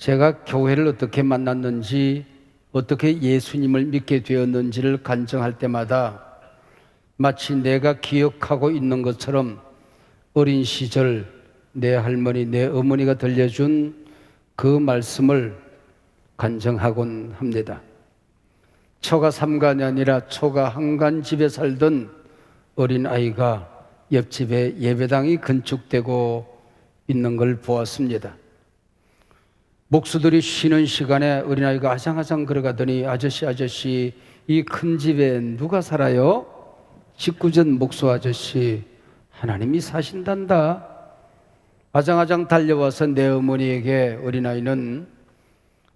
제가 교회를 어떻게 만났는지, 어떻게 예수님을 믿게 되었는지를 간증할 때마다 마치 내가 기억하고 있는 것처럼 어린 시절 내 할머니, 내 어머니가 들려준 그 말씀을 간증하곤 합니다. 초가 3간이 아니라 초가 한간 집에 살던 어린아이가 옆집에 예배당이 건축되고 있는 걸 보았습니다. 목수들이 쉬는 시간에 어린아이가 아장아장 걸어가더니 아저씨 이 큰 집에 누가 살아요? 직구전 목수 아저씨, 하나님이 사신단다. 아장아장 달려와서 내 어머니에게 어린아이는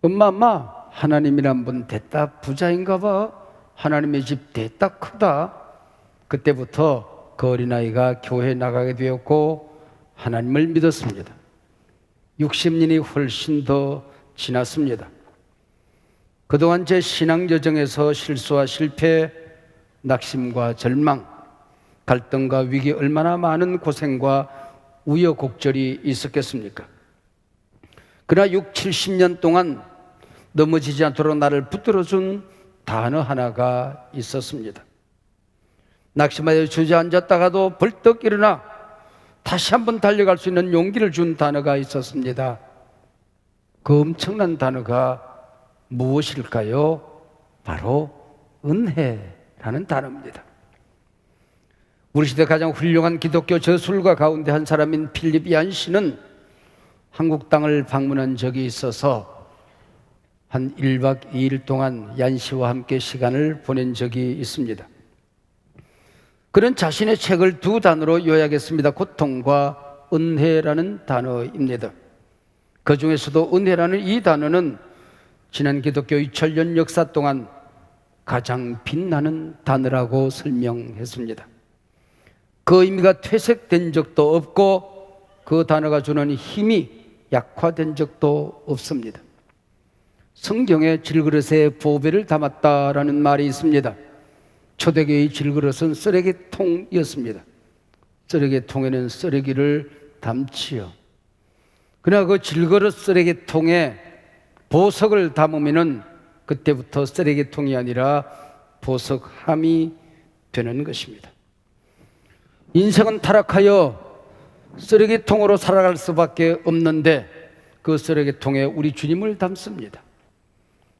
엄마 하나님이란 분 됐다 부자인가 봐. 하나님의 집 됐다 크다. 그때부터 그 어린아이가 교회에 나가게 되었고 하나님을 믿었습니다. 60년이 훨씬 더 지났습니다. 그동안 제 신앙 여정에서 실수와 실패, 낙심과 절망, 갈등과 위기, 얼마나 많은 고생과 우여곡절이 있었겠습니까? 그러나 70년 동안 넘어지지 않도록 나를 붙들어준 단어 하나가 있었습니다. 낙심하여 주저앉았다가도 벌떡 일어나 다시 한번 달려갈 수 있는 용기를 준 단어가 있었습니다. 그 엄청난 단어가 무엇일까요? 바로 은혜라는 단어입니다. 우리 시대 가장 훌륭한 기독교 저술가 가운데 한 사람인 필립 얀 씨는 한국 땅을 방문한 적이 있어서 한 1박 2일 동안 얀 씨와 함께 시간을 보낸 적이 있습니다. 그는 자신의 책을 두 단어로 요약했습니다. 고통과 은혜라는 단어입니다. 그 중에서도 은혜라는 이 단어는 지난 기독교 2000년 역사 동안 가장 빛나는 단어라고 설명했습니다. 그 의미가 퇴색된 적도 없고 그 단어가 주는 힘이 약화된 적도 없습니다. 성경에 질그릇에 보배를 담았다라는 말이 있습니다. 초대교회의 질그릇은 쓰레기통이었습니다. 쓰레기통에는 쓰레기를 담지요. 그러나 그 질그릇 쓰레기통에 보석을 담으면은 그때부터 쓰레기통이 아니라 보석함이 되는 것입니다. 인생은 타락하여 쓰레기통으로 살아갈 수밖에 없는데 그 쓰레기통에 우리 주님을 담습니다.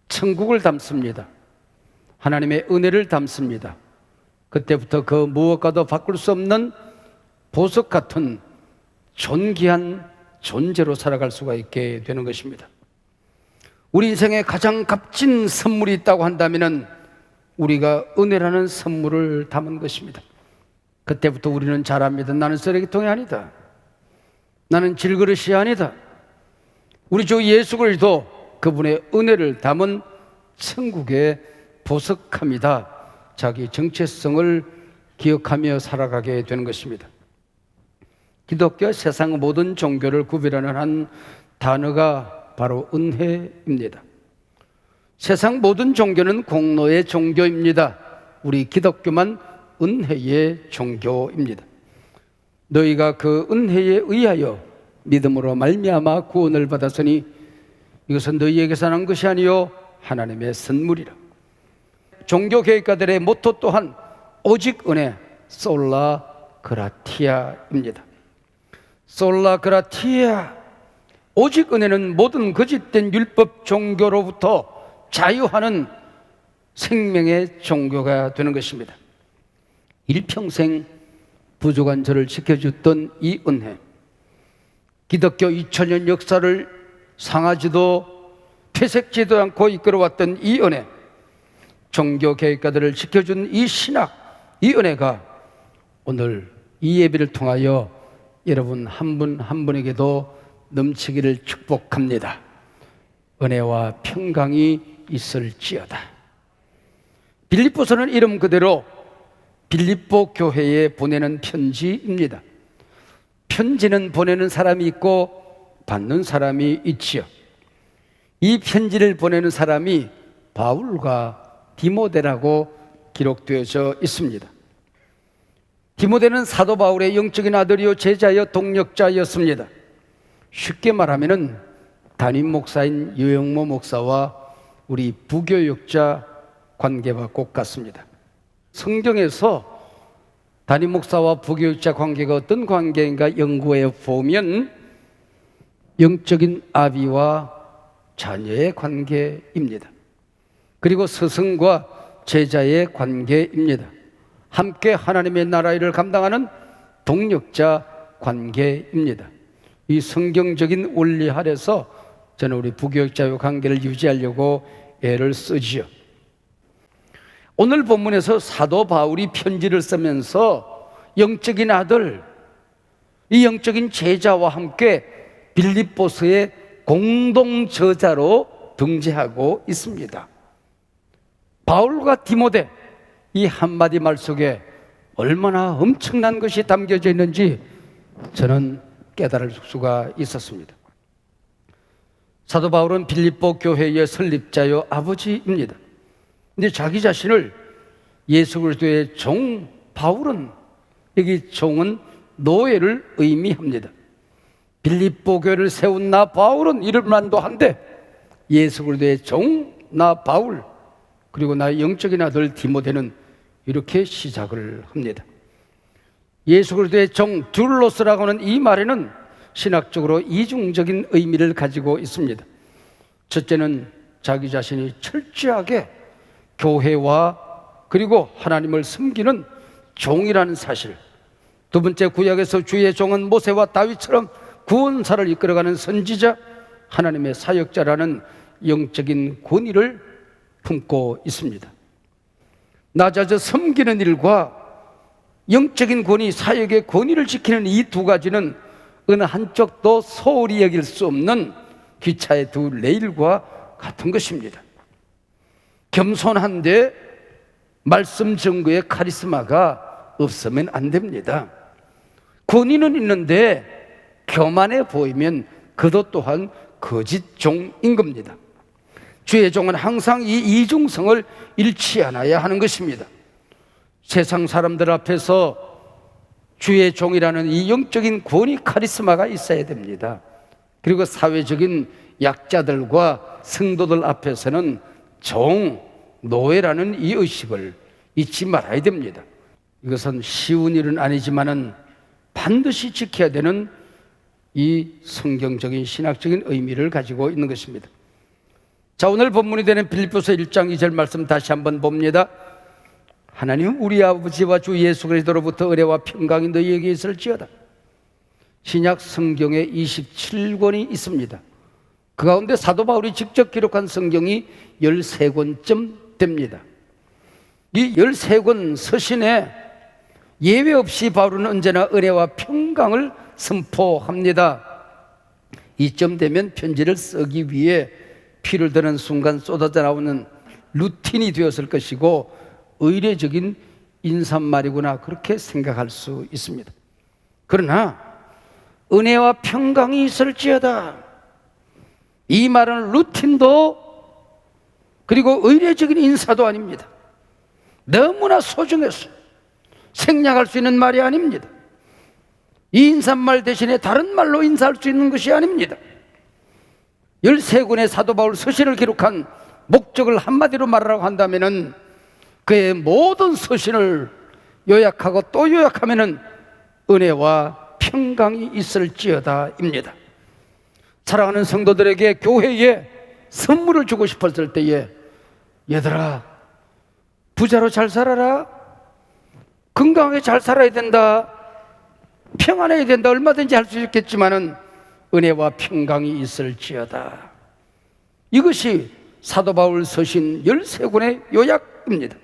천국을 담습니다. 하나님의 은혜를 담습니다. 그때부터 그 무엇과도 바꿀 수 없는 보석 같은 존귀한 존재로 살아갈 수가 있게 되는 것입니다. 우리 인생에 가장 값진 선물이 있다고 한다면 우리가 은혜라는 선물을 담은 것입니다. 그때부터 우리는 잘 압니다. 나는 쓰레기통이 아니다. 나는 질그릇이 아니다. 우리 주 예수 그리스도 그분의 은혜를 담은 천국의 보석함이다. 자기 정체성을 기억하며 살아가게 되는 것입니다. 기독교 세상 모든 종교를 구별하는 한 단어가 바로 은혜입니다. 세상 모든 종교는 공로의 종교입니다. 우리 기독교만 은혜의 종교입니다. 너희가 그 은혜에 의하여 믿음으로 말미암아 구원을 받았으니 이것은 너희에게서 난 것이 아니요 하나님의 선물이라. 종교 계획가들의 모토 또한 오직 은혜, 솔라 그라티아입니다. 솔라 그라티아, 오직 은혜는 모든 거짓된 율법 종교로부터 자유하는 생명의 종교가 되는 것입니다. 일평생 부족한 저를 지켜줬던 이 은혜, 기독교 2000년 역사를 상하지도 퇴색지도 않고 이끌어왔던 이 은혜, 종교 계획가들을 지켜준 이 신학, 이 은혜가 오늘 이 예배를 통하여 여러분 한 분 한 분에게도 넘치기를 축복합니다. 은혜와 평강이 있을지어다. 빌립보서는 이름 그대로 빌립보 교회에 보내는 편지입니다. 편지는 보내는 사람이 있고 받는 사람이 있지요. 이 편지를 보내는 사람이 바울과 디모데라고 기록되어져 있습니다. 디모데는 사도 바울의 영적인 아들이요 제자여 동력자였습니다. 쉽게 말하면은 담임 목사인 유영모 목사와 우리 부교육자 관계와 꼭 같습니다. 성경에서 담임 목사와 부교육자 관계가 어떤 관계인가 연구해 보면 영적인 아비와 자녀의 관계입니다. 그리고 스승과 제자의 관계입니다. 함께 하나님의 나라 일을 감당하는 동력자 관계입니다. 이 성경적인 원리 아래서 저는 우리 부교육자의 관계를 유지하려고 애를 쓰지요. 오늘 본문에서 사도 바울이 편지를 쓰면서 영적인 아들, 이 영적인 제자와 함께 빌립보서의 공동 저자로 등재하고 있습니다. 바울과 디모데, 이 한마디 말 속에 얼마나 엄청난 것이 담겨져 있는지 저는 깨달을 수가 있었습니다. 사도 바울은 빌립보 교회의 설립자요 아버지입니다. 근데 자기 자신을 예수 그리스도의 종 바울은, 여기 종은 노예를 의미합니다. 빌립보 교회를 세운 나 바울은 이름만도 한데 예수 그리스도의 종 나 바울, 그리고 나의 영적인 아들 디모데는 이렇게 시작을 합니다. 예수 그리스도의 종 듀로스라고 하는 이 말에는 신학적으로 이중적인 의미를 가지고 있습니다. 첫째는 자기 자신이 철저하게 교회와 그리고 하나님을 섬기는 종이라는 사실. 두 번째, 구약에서 주의 종은 모세와 다윗처럼 구원사를 이끌어가는 선지자, 하나님의 사역자라는 영적인 권위를 품고 있습니다. 낮아져 섬기는 일과 영적인 권위, 사역의 권위를 지키는 이 두 가지는 어느 한쪽도 소홀히 여길 수 없는 기차의 두 레일과 같은 것입니다. 겸손한데 말씀 증거의 카리스마가 없으면 안 됩니다. 권위는 있는데 교만해 보이면 그도 또한 거짓 종인 겁니다. 주의 종은 항상 이 이중성을 잃지 않아야 하는 것입니다. 세상 사람들 앞에서 주의 종이라는 이 영적인 권위 카리스마가 있어야 됩니다. 그리고 사회적인 약자들과 성도들 앞에서는 종, 노예라는 이 의식을 잊지 말아야 됩니다. 이것은 쉬운 일은 아니지만은 반드시 지켜야 되는 이 성경적인 신학적인 의미를 가지고 있는 것입니다. 자, 오늘 본문이 되는 빌립보서 1장 2절 말씀 다시 한번 봅니다. 하나님 우리 아버지와 주 예수 그리스도로부터 은혜와 평강이 너희에게 있을지어다. 신약 성경에 27권이 있습니다. 그 가운데 사도 바울이 직접 기록한 성경이 13권쯤 됩니다. 이 13권 서신에 예외 없이 바울은 언제나 은혜와 평강을 선포합니다. 이쯤 되면 편지를 쓰기 위해 피를 드는 순간 쏟아져 나오는 루틴이 되었을 것이고 의례적인 인사말이구나, 그렇게 생각할 수 있습니다. 그러나 은혜와 평강이 있을지어다, 이 말은 루틴도 그리고 의례적인 인사도 아닙니다. 너무나 소중해서 생략할 수 있는 말이 아닙니다. 이 인사말 대신에 다른 말로 인사할 수 있는 것이 아닙니다. 13권의 사도 바울 서신을 기록한 목적을 한마디로 말하라고 한다면은 그의 모든 서신을 요약하고 또 요약하면은 은혜와 평강이 있을지어다입니다. 사랑하는 성도들에게 교회에 선물을 주고 싶었을 때에, 얘들아 부자로 잘 살아라, 건강하게 잘 살아야 된다, 평안해야 된다, 얼마든지 할 수 있겠지만은 은혜와 평강이 있을지어다. 이것이 사도 바울 서신 13권의 요약입니다.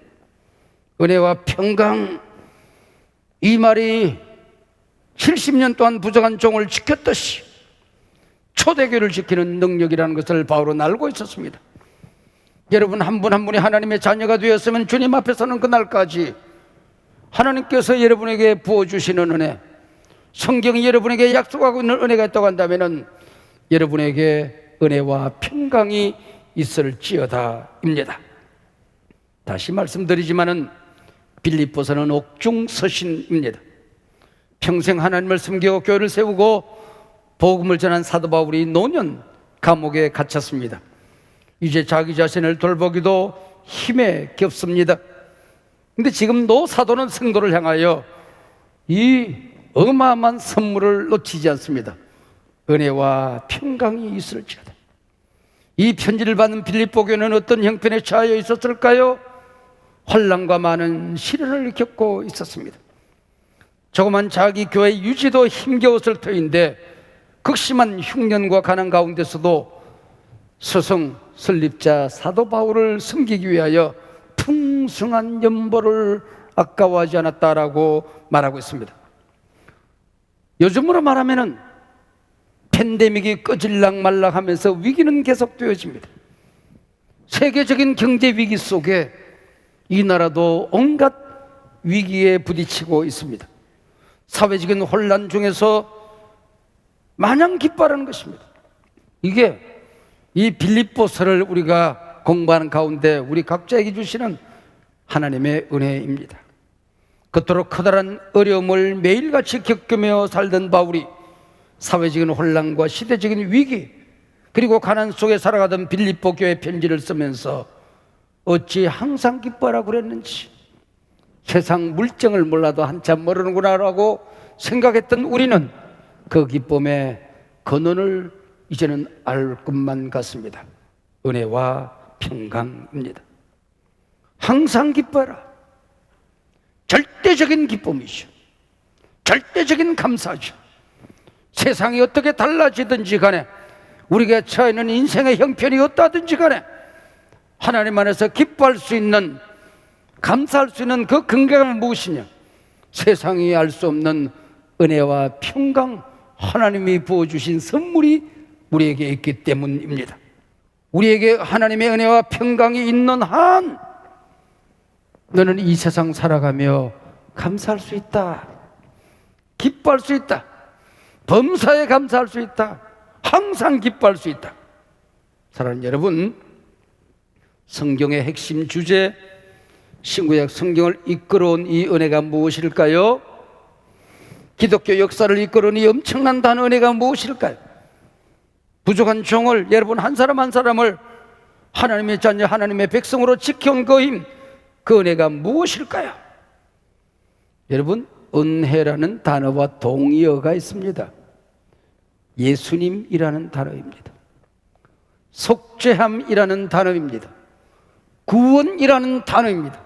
은혜와 평강, 이 말이 70년 동안 부정한 종을 지켰듯이 초대교를 지키는 능력이라는 것을 바울은 알고 있었습니다. 여러분 한 분 한 분이 하나님의 자녀가 되었으면 주님 앞에 서는 그날까지 하나님께서 여러분에게 부어주시는 은혜, 성경이 여러분에게 약속하고 있는 은혜가 있다고 한다면 여러분에게 은혜와 평강이 있을지어다입니다. 다시 말씀드리지만은 빌립보서는 옥중 서신입니다. 평생 하나님을 섬기고 교회를 세우고 복음을 전한 사도 바울이 노년 감옥에 갇혔습니다. 이제 자기 자신을 돌보기도 힘에 겹습니다. 근데 지금 노사도는 성도를 향하여 이 어마어마한 선물을 놓치지 않습니다. 은혜와 평강이 있을지어다. 이 편지를 받은 빌립보 교회는 어떤 형편에 처하여 있었을까요? 혼란과 많은 시련을 겪고 있었습니다. 조그만 자기 교회 유지도 힘겨웠을 터인데 극심한 흉년과 가난 가운데서도 스승 설립자 사도 바울을 섬기기 위하여 풍성한 연보를 아까워하지 않았다라고 말하고 있습니다. 요즘으로 말하면은 팬데믹이 꺼질락 말락 하면서 위기는 계속되어집니다. 세계적인 경제 위기 속에 이 나라도 온갖 위기에 부딪히고 있습니다. 사회적인 혼란 중에서 마냥 기뻐하는 것입니다. 이게 이 빌립보서를 우리가 공부하는 가운데 우리 각자에게 주시는 하나님의 은혜입니다. 그토록 커다란 어려움을 매일같이 겪으며 살던 바울이 사회적인 혼란과 시대적인 위기 그리고 가난 속에 살아가던 빌립보 교회 편지를 쓰면서 어찌 항상 기뻐하라고 그랬는지, 세상 물정을 몰라도 한참 모르는구나라고 생각했던 우리는 그 기쁨의 근원을 이제는 알 것만 같습니다. 은혜와 평강입니다. 항상 기뻐하라. 절대적인 기쁨이죠. 절대적인 감사죠. 세상이 어떻게 달라지든지 간에, 우리가 처해 있는 인생의 형편이 어떠하든지 간에 하나님 안에서 기뻐할 수 있는, 감사할 수 있는 그 근거가 무엇이냐? 세상이 알 수 없는 은혜와 평강, 하나님이 부어주신 선물이 우리에게 있기 때문입니다. 우리에게 하나님의 은혜와 평강이 있는 한 너는 이 세상 살아가며 감사할 수 있다, 기뻐할 수 있다, 범사에 감사할 수 있다, 항상 기뻐할 수 있다. 사랑하는 여러분, 성경의 핵심 주제, 신구약 성경을 이끌어온 이 은혜가 무엇일까요? 기독교 역사를 이끌어온 이 엄청난 단어 은혜가 무엇일까요? 부족한 종을, 여러분 한 사람 한 사람을 하나님의 자녀, 하나님의 백성으로 지켜온 그 힘, 그 은혜가 무엇일까요? 여러분, 은혜라는 단어와 동의어가 있습니다. 예수님이라는 단어입니다. 속죄함이라는 단어입니다. 구원이라는 단어입니다.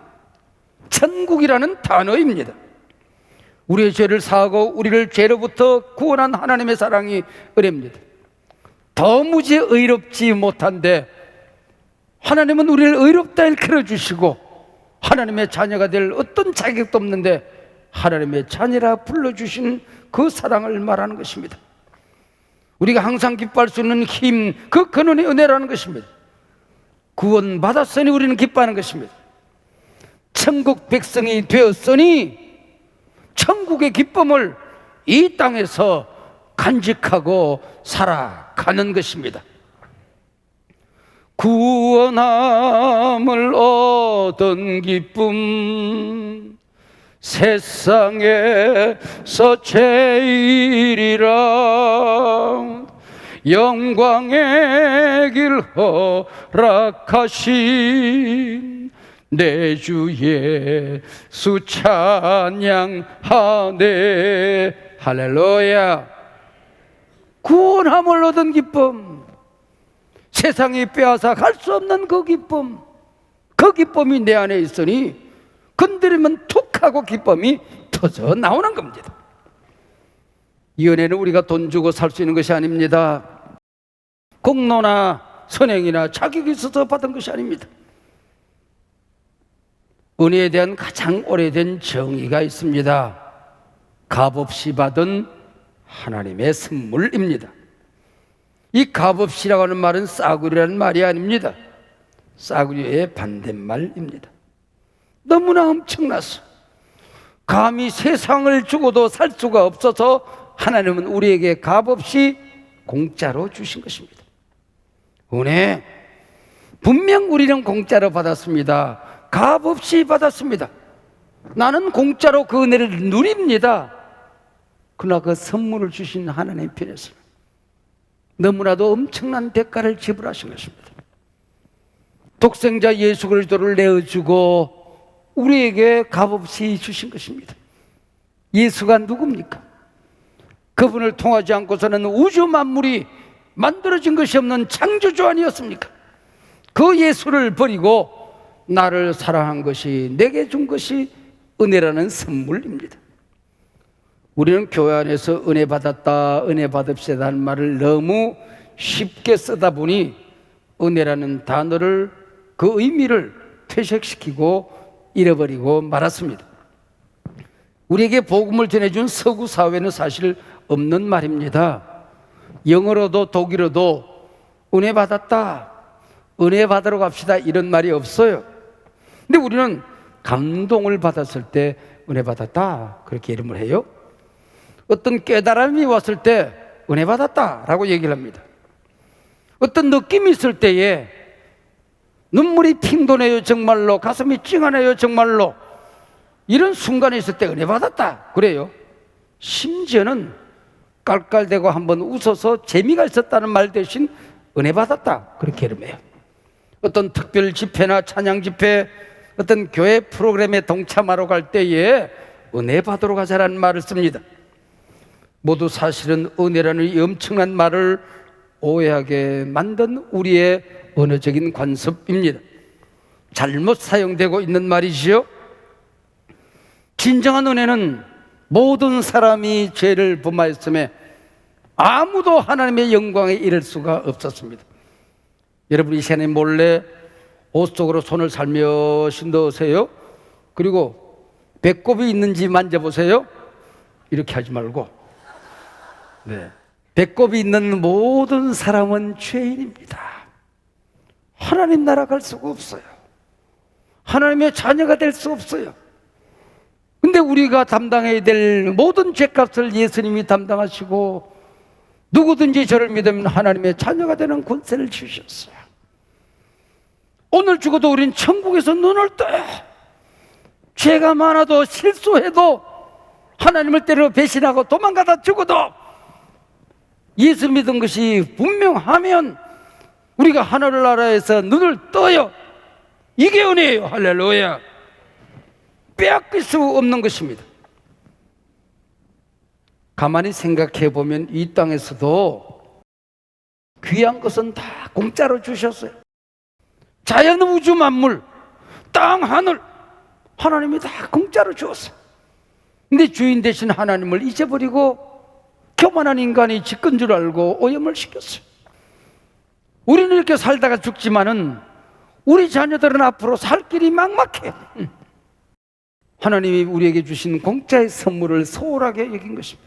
천국이라는 단어입니다. 우리의 죄를 사하고 우리를 죄로부터 구원한 하나님의 사랑이 은혜입니다. 도무지 의롭지 못한데 하나님은 우리를 의롭다 일컬어 주시고 하나님의 자녀가 될 어떤 자격도 없는데 하나님의 자녀라 불러주신 그 사랑을 말하는 것입니다. 우리가 항상 기뻐할 수 있는 힘, 그 근원의 은혜라는 것입니다. 구원받았으니 우리는 기뻐하는 것입니다. 천국 백성이 되었으니 천국의 기쁨을 이 땅에서 간직하고 살아가는 것입니다. 구원함을 얻은 기쁨, 세상에서 제일이라 영광의 길 허락하신 내 주 예수 찬양하네. 할렐루야. 구원함을 얻은 기쁨, 세상이 빼앗아 갈 수 없는 그 기쁨, 그 기쁨이 내 안에 있으니 건드리면 툭 하고 기쁨이 터져 나오는 겁니다. 이 은혜는 우리가 돈 주고 살 수 있는 것이 아닙니다. 공로나 선행이나 자격이 있어서 받은 것이 아닙니다. 은혜에 대한 가장 오래된 정의가 있습니다. 값없이 받은 하나님의 선물입니다. 이 값없이라고 하는 말은 싸구려라는 말이 아닙니다. 싸구려의 반대말입니다. 너무나 엄청나서 감히 세상을 주고도 살 수가 없어서 하나님은 우리에게 값없이 공짜로 주신 것입니다. 은혜, 분명 우리는 공짜로 받았습니다. 값없이 받았습니다. 나는 공짜로 그 은혜를 누립니다. 그러나 그 선물을 주신 하나님 편에서 너무나도 엄청난 대가를 지불하신 것입니다. 독생자 예수 그리스도를 내어주고 우리에게 값없이 주신 것입니다. 예수가 누굽니까? 그분을 통하지 않고서는 우주 만물이 만들어진 것이 없는 창조주 아니었습니까? 그 예수를 버리고 나를 사랑한 것이, 내게 준 것이 은혜라는 선물입니다. 우리는 교회 안에서 은혜 받았다, 은혜 받읍시다 하는 말을 너무 쉽게 쓰다 보니 은혜라는 단어를, 그 의미를 퇴색시키고 잃어버리고 말았습니다. 우리에게 복음을 전해준 서구 사회는 사실 없는 말입니다. 영어로도 독일어도 은혜 받았다, 은혜 받으러 갑시다 이런 말이 없어요. 근데 우리는 감동을 받았을 때 은혜 받았다 그렇게 이름을 해요. 어떤 깨달음이 왔을 때 은혜 받았다라고 얘기를 합니다. 어떤 느낌이 있을 때에 눈물이 핑 도네요 정말로, 가슴이 찡하네요 정말로, 이런 순간이 있을 때 은혜 받았다 그래요. 심지어는 깔깔대고 한번 웃어서 재미가 있었다는 말 대신 은혜 받았다 그렇게 이름해요. 어떤 특별 집회나 찬양 집회, 어떤 교회 프로그램에 동참하러 갈 때에 은혜 받으러 가자라는 말을 씁니다. 모두 사실은 은혜라는 이 엄청난 말을 오해하게 만든 우리의 언어적인 관습입니다. 잘못 사용되고 있는 말이지요. 진정한 은혜는 모든 사람이 죄를 범하였음에 아무도 하나님의 영광에 이를 수가 없었습니다. 여러분, 이 시간에 몰래 옷 속으로 손을 살며시 넣으세요. 그리고 배꼽이 있는지 만져보세요. 이렇게 하지 말고. 네. 배꼽이 있는 모든 사람은 죄인입니다. 하나님 나라 갈 수가 없어요. 하나님의 자녀가 될 수 없어요. 근데 우리가 담당해야 될 모든 죄값을 예수님이 담당하시고 누구든지 저를 믿으면 하나님의 자녀가 되는 권세를 주셨어요. 오늘 죽어도 우린 천국에서 눈을 떠요. 죄가 많아도 실수해도 하나님을 때려 배신하고 도망가다 죽어도 예수 믿은 것이 분명하면 우리가 하늘나라에서 눈을 떠요. 이게 은혜예요. 할렐루야. 빼앗길 수 없는 것입니다. 가만히 생각해 보면 이 땅에서도 귀한 것은 다 공짜로 주셨어요. 자연, 우주, 만물, 땅, 하늘, 하나님이 다 공짜로 주었어요. 근데 주인 대신 하나님을 잊어버리고 교만한 인간이 지끈 줄 알고 오염을 시켰어요. 우리는 이렇게 살다가 죽지만은 우리 자녀들은 앞으로 살 길이 막막해요. 하나님이 우리에게 주신 공짜의 선물을 소홀하게 여긴 것입니다.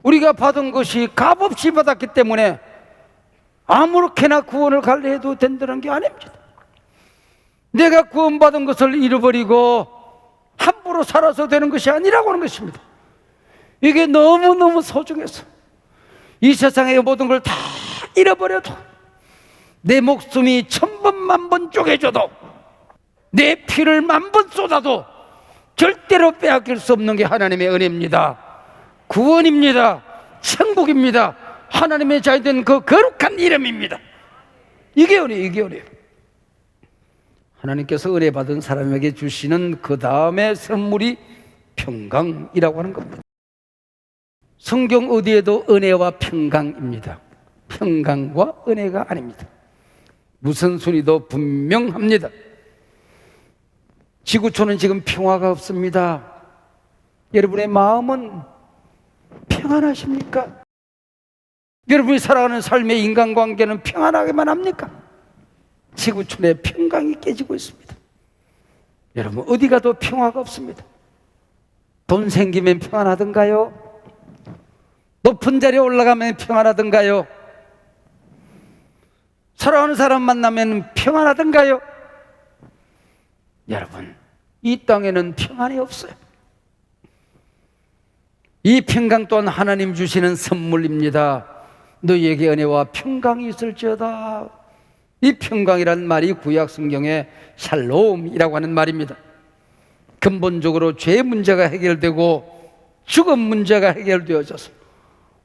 우리가 받은 것이 값없이 받았기 때문에 아무렇게나 구원을 갈래해도 된다는 게 아닙니다. 내가 구원받은 것을 잃어버리고 함부로 살아서 되는 것이 아니라고 하는 것입니다. 이게 너무너무 소중해서 이 세상의 모든 걸 다 잃어버려도, 내 목숨이 1000번 만번 쪼개져도, 내 피를 10,000번 쏟아도 절대로 빼앗길 수 없는 게 하나님의 은혜입니다. 구원입니다. 천국입니다. 하나님의 자유된 그 거룩한 이름입니다. 이게 은혜, 이게 은혜. 하나님께서 은혜 받은 사람에게 주시는 그 다음의 선물이 평강이라고 하는 겁니다. 성경 어디에도 은혜와 평강입니다. 평강과 은혜가 아닙니다. 무슨 소리도 분명합니다. 지구촌은 지금 평화가 없습니다. 여러분의 마음은 평안하십니까? 여러분이 살아가는 삶의 인간관계는 평안하게만 합니까? 지구촌의 평강이 깨지고 있습니다. 여러분, 어디 가도 평화가 없습니다. 돈 생기면 평안하던가요? 높은 자리에 올라가면 평안하던가요? 사랑하는 사람 만나면 평안하던가요? 여러분, 이 땅에는 평안이 없어요. 이 평강 또한 하나님 주시는 선물입니다. 너희에게 은혜와 평강이 있을지어다. 이 평강이란 말이 구약 성경의 샬롬이라고 하는 말입니다. 근본적으로 죄 문제가 해결되고 죽음 문제가 해결되어져서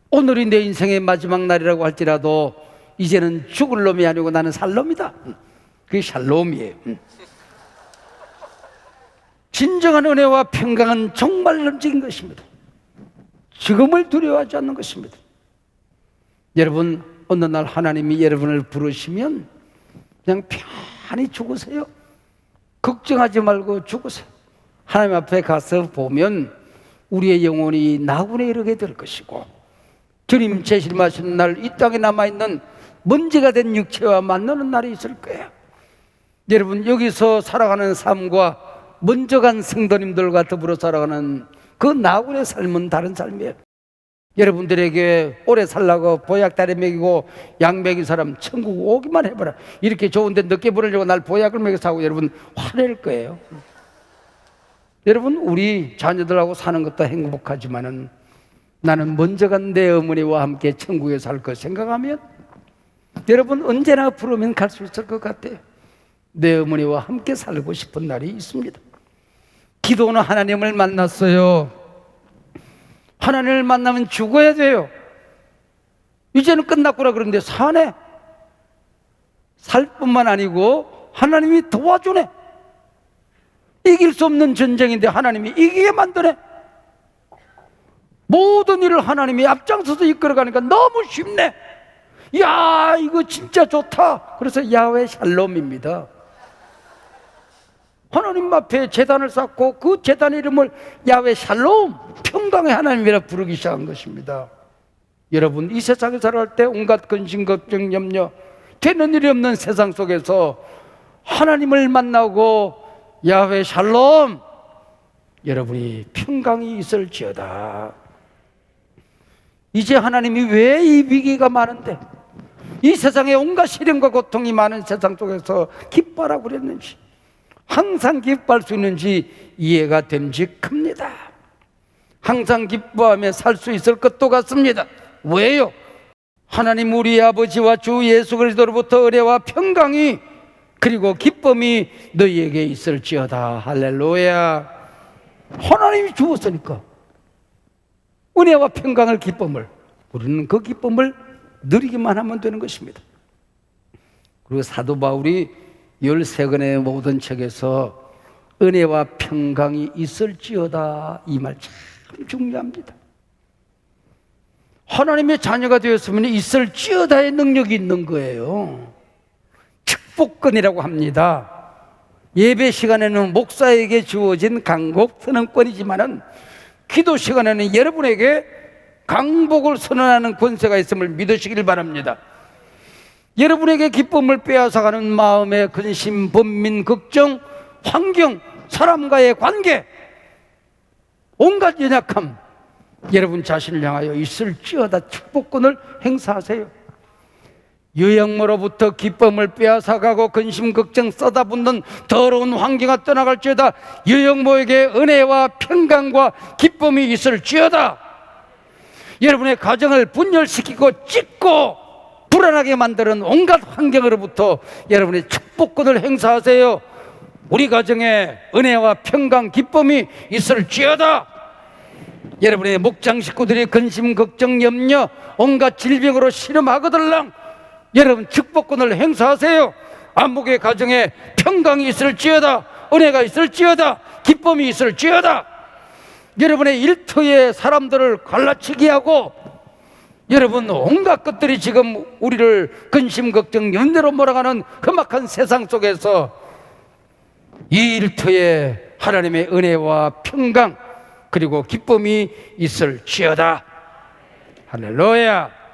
오늘이 내 인생의 마지막 날이라고 할지라도 이제는 죽을 놈이 아니고 나는 살 놈이다. 그게 샬롬이에요. 진정한 은혜와 평강은 정말 넘치는 것입니다. 죽음을 두려워하지 않는 것입니다. 여러분, 어느 날 하나님이 여러분을 부르시면 그냥 편히 죽으세요. 걱정하지 말고 죽으세요. 하나님 앞에 가서 보면 우리의 영혼이 나군에 이르게 될 것이고, 주님 재림하시는 날 이 땅에 남아있는 먼지가 된 육체와 만나는 날이 있을 거예요. 여러분, 여기서 살아가는 삶과 먼저 간 성도님들과 더불어 살아가는 그 나군의 삶은 다른 삶이에요. 여러분들에게 오래 살라고 보약 다리 먹이고 약 먹인 사람 천국 오기만 해봐라. 이렇게 좋은데 늦게 보내려고 날 보약을 먹여서 하고 여러분 화낼 거예요. 여러분, 우리 자녀들하고 사는 것도 행복하지만은 나는 먼저 간 내 어머니와 함께 천국에 살 것 생각하면 여러분 언제나 부르면 갈 수 있을 것 같아요. 내 어머니와 함께 살고 싶은 날이 있습니다. 기도는 하나님을 만났어요. 하나님을 만나면 죽어야 돼요. 이제는 끝났구나 그런데 사네. 살 뿐만 아니고 하나님이 도와주네. 이길 수 없는 전쟁인데 하나님이 이기게 만드네. 모든 일을 하나님이 앞장서서 이끌어가니까 너무 쉽네. 야, 이거 진짜 좋다. 그래서 야훼 샬롬입니다. 하나님 앞에 제단을 쌓고 그 제단 이름을 야훼 샬롬, 평강의 하나님이라 부르기 시작한 것입니다. 여러분, 이 세상에 살아갈 때 온갖 근심, 걱정, 염려, 되는 일이 없는 세상 속에서 하나님을 만나고 야훼 샬롬, 여러분이 평강이 있을지어다. 이제 하나님이 왜 이 위기가 많은데, 이 세상에 온갖 시련과 고통이 많은 세상 속에서 기뻐하라고 그랬는지, 항상 기뻐할 수 있는지 이해가 됨직합니다. 항상 기뻐하며 살 수 있을 것도 같습니다. 왜요? 하나님 우리 아버지와 주 예수 그리스도로부터 은혜와 평강이 그리고 기쁨이 너희에게 있을지어다. 할렐루야. 하나님이 주었으니까 은혜와 평강을, 기쁨을, 우리는 그 기쁨을 누리기만 하면 되는 것입니다. 그리고 사도 바울이 13권의 모든 책에서 은혜와 평강이 있을지어다, 이 말 참 중요합니다. 하나님의 자녀가 되었으면 있을지어다의 능력이 있는 거예요. 축복권이라고 합니다. 예배 시간에는 목사에게 주어진 강복 선언권이지만은 기도 시간에는 여러분에게 강복을 선언하는 권세가 있음을 믿으시길 바랍니다. 여러분에게 기쁨을 빼앗아가는 마음의 근심, 번민, 걱정, 환경, 사람과의 관계, 온갖 연약함, 여러분 자신을 향하여 있을지어다 축복권을 행사하세요. 여행모로부터 기쁨을 빼앗아가고 근심, 걱정 쏟아붓는 더러운 환경이 떠나갈지어다. 여행모에게 은혜와 평강과 기쁨이 있을지어다. 여러분의 가정을 분열시키고 찢고 불안하게 만드는 온갖 환경으로부터 여러분의 축복권을 행사하세요. 우리 가정에 은혜와 평강, 기쁨이 있을지어다. 여러분의 목장 식구들이 근심, 걱정, 염려, 온갖 질병으로 시름하거들랑 여러분 축복권을 행사하세요. 안목의 가정에 평강이 있을지어다. 은혜가 있을지어다. 기쁨이 있을지어다. 여러분의 일터에 사람들을 갈라치게 하고 여러분 온갖 것들이 지금 우리를 근심, 걱정, 염려로 몰아가는 험악한 세상 속에서 이 일터에 하나님의 은혜와 평강 그리고 기쁨이 있을지어다. 할렐루야.